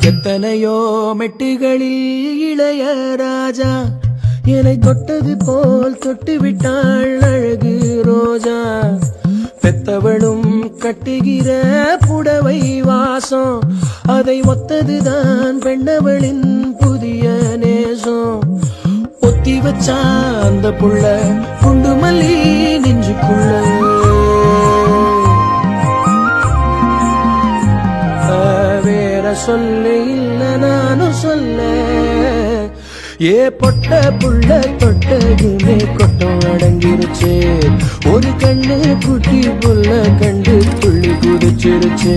எத்தனையோ மெட்டுகளில் இளைய ராஜா என்னை தொட்டது போல் தொட்டு விட்டாள் அழகு ரோஜா. பெத்தவளும் கட்டுகிற புடவை வாசம் அதை ஒத்ததுதான் பெண்ணவளின் புதிய நேசம். ஒத்தி வச்சா அந்த புள்ள குண்டு மல்லி நெஞ்சுக்குள்ள. வேற சொல்ல இல்ல நானும் சொல்ல. ஏ பொட்ட புள்ள தொட்டதுமே கொட்டம் அடங்கிருச்சு. ஒரு கண்ணு குட்டி புள்ள கண்டு துள்ளி குதிச்சிருச்சு.